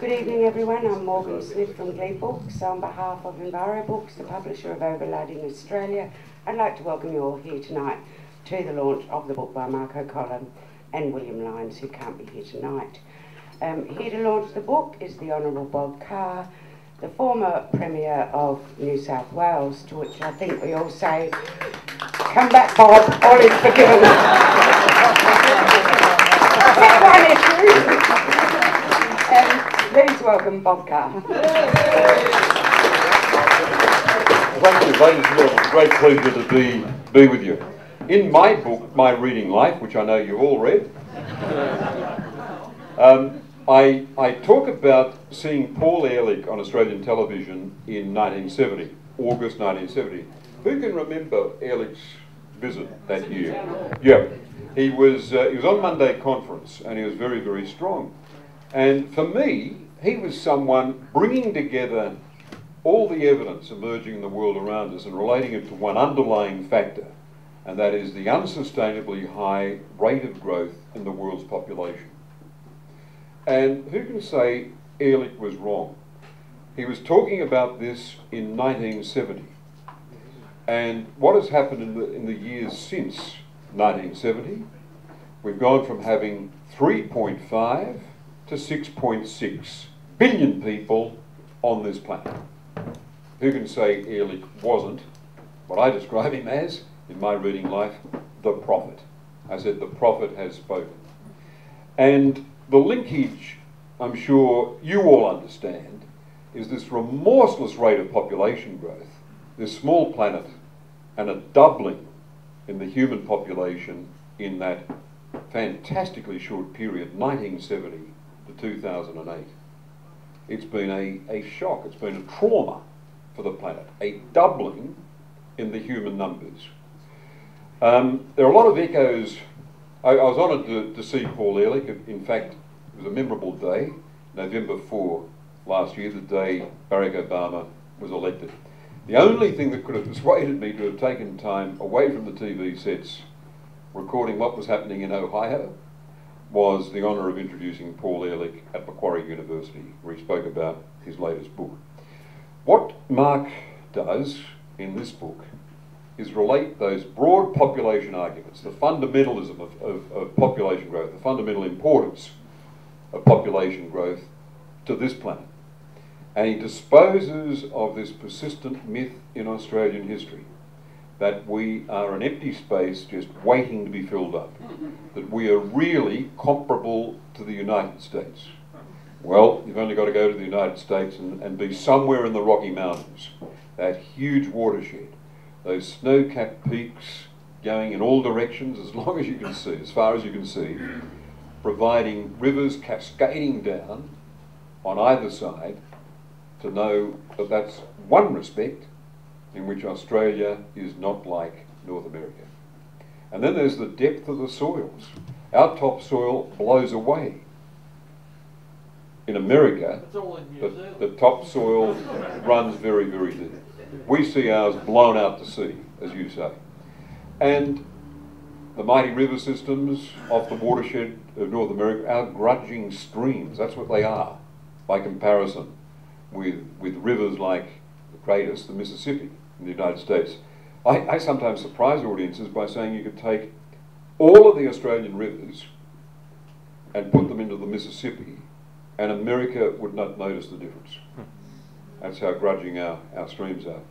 Good evening everyone, I'm Morgan Smith from Glee Books. On behalf of Enviro Books, the publisher of Overloading Australia, I'd like to welcome you all here tonight to the launch of the book by Mark O'Connor and William Lyons, who can't be here tonight. Here to launch the book is the Honourable Bob Carr, the former Premier of New South Wales, to which I think we all say, come back Bob, all is forgiven. Please welcome Bob Carr. Thank you, ladies and gentlemen. Great pleasure to be with you. In my book, My Reading Life, which I know you've all read, I talk about seeing Paul Ehrlich on Australian television in 1970, August 1970. Who can remember Ehrlich's visit that year? Yeah, he was on Monday Conference, and he was very, very strong. And for me, he was someone bringing together all the evidence emerging in the world around us and relating it to one underlying factor, and that is the unsustainably high rate of growth in the world's population. And who can say Ehrlich was wrong? He was talking about this in 1970. And what has happened in the years since 1970? We've gone from having 3.5 to 6.6 billion people on this planet. Who can say Ehrlich wasn't what I describe him as, in my reading life, the prophet? I said the prophet has spoken. And the linkage, I'm sure you all understand, is this remorseless rate of population growth, this small planet, and a doubling in the human population in that fantastically short period, 1970 to 2008. It's been a shock, it's been a trauma for the planet, a doubling in the human numbers. There are a lot of echoes. I was honoured to see Paul Ehrlich. In fact, it was a memorable day, November 4 last year, the day Barack Obama was elected. The only thing that could have persuaded me to have taken time away from the TV sets recording what was happening in Ohio was the honour of introducing Paul Ehrlich at Macquarie University, where he spoke about his latest book. What Mark does in this book is relate those broad population arguments, the fundamentalism of population growth, the fundamental importance of population growth to this planet. And he disposes of this persistent myth in Australian history that we are an empty space just waiting to be filled up, that we are really comparable to the United States. Well, you've only got to go to the United States and be somewhere in the Rocky Mountains, that huge watershed, those snow-capped peaks going in all directions as long as you can see, as far as you can see, providing rivers cascading down on either side, to know that that's one respect in which Australia is not like North America. And then there's the depth of the soils. Our topsoil blows away. In America, the topsoil runs very, very deep. We see ours blown out to sea, as you say. And the mighty river systems off the watershed of North America are grudging streams. That's what they are, by comparison with rivers like the greatest, the Mississippi, in the United States. I sometimes surprise audiences by saying you could take all of the Australian rivers and put them into the Mississippi, and America would not notice the difference. That's how grudging our streams are.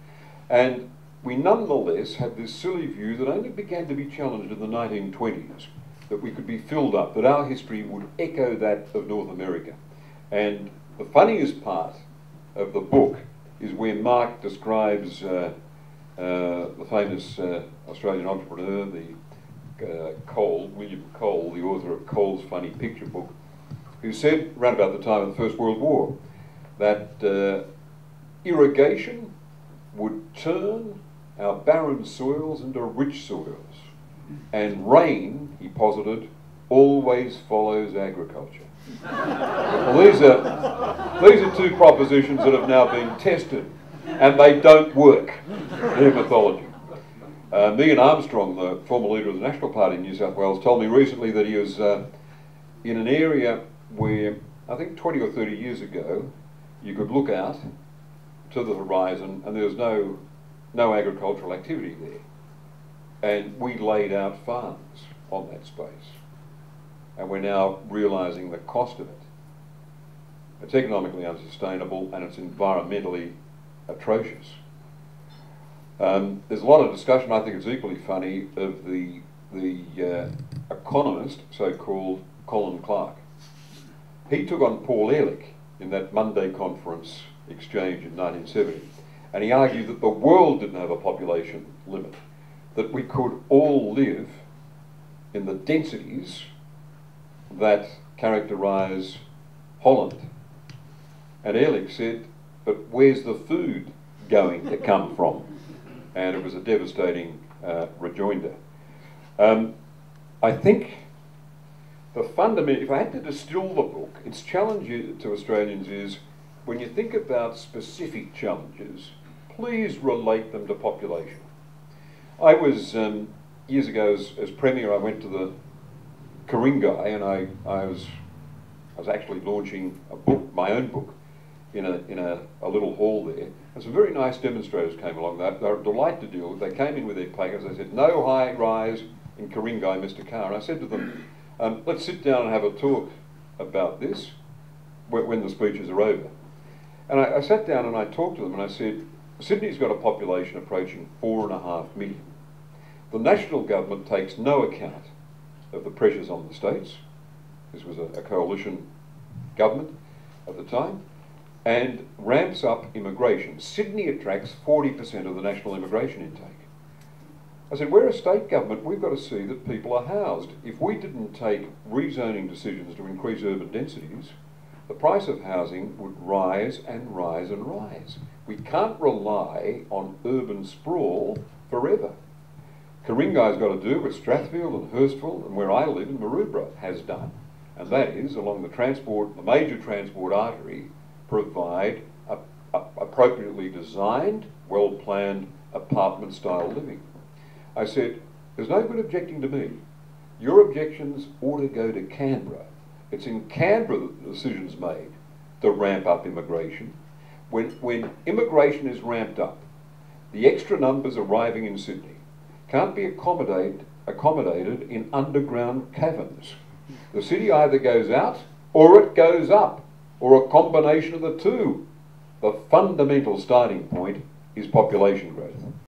And we nonetheless had this silly view that only began to be challenged in the 1920s, that we could be filled up, that our history would echo that of North America. And the funniest part of the book is where Mark describes the famous Australian entrepreneur, William Cole, the author of Cole's Funny Picture book, who said, around about the time of the First World War, that irrigation would turn our barren soils into rich soils, and rain, he posited, always follows agriculture. Well, these are two propositions that have now been tested, and they don't work. Their mythology. Megan Armstrong, the former leader of the National Party in New South Wales, told me recently that he was in an area where I think 20 or 30 years ago, you could look out to the horizon and there was no agricultural activity there. And we laid out farms on that space. And we're now realising the cost of it. It's economically unsustainable and it's environmentally atrocious. There's a lot of discussion, I think it's equally funny, of the economist, so-called Colin Clark. He took on Paul Ehrlich in that Monday conference exchange in 1970, and he argued that the world didn't have a population limit, that we could all live in the densities that characterise Holland. And Ehrlich said, but where's the food going to come from? And it was a devastating rejoinder. I think the fundamental, if I had to distill the book, its challenge to Australians is, when you think about specific challenges, please relate them to population. I was, years ago as Premier, I went to the Ku-ring-gai, and I was actually launching a book, my own book, in a little hall there. And some very nice demonstrators came along. They were a delight to deal with. They came in with their placards. They said, no high rise in Ku-ring-gai, Mr. Carr. And I said to them, let's sit down and have a talk about this when the speeches are over. And I sat down and I talked to them and I said, Sydney's got a population approaching 4.5 million. The national government takes no account of the pressures on the states. This was a coalition government at the time, and ramps up immigration. Sydney attracts 40% of the national immigration intake. I said, we're a state government, we've got to see that people are housed. If we didn't take rezoning decisions to increase urban densities, the price of housing would rise and rise and rise. We can't rely on urban sprawl forever. Ku-ring-gai's got to do what Strathfield and Hurstville and where I live in Maroubra has done. And that is, along the major transport artery, provide appropriately designed, well-planned apartment-style living. I said, there's no good objecting to me. Your objections ought to go to Canberra. It's in Canberra that the decision's made to ramp up immigration. When immigration is ramped up, the extra numbers arriving in Sydney can't be accommodated in underground caverns. The city either goes out or it goes up, or a combination of the two. The fundamental starting point is population growth.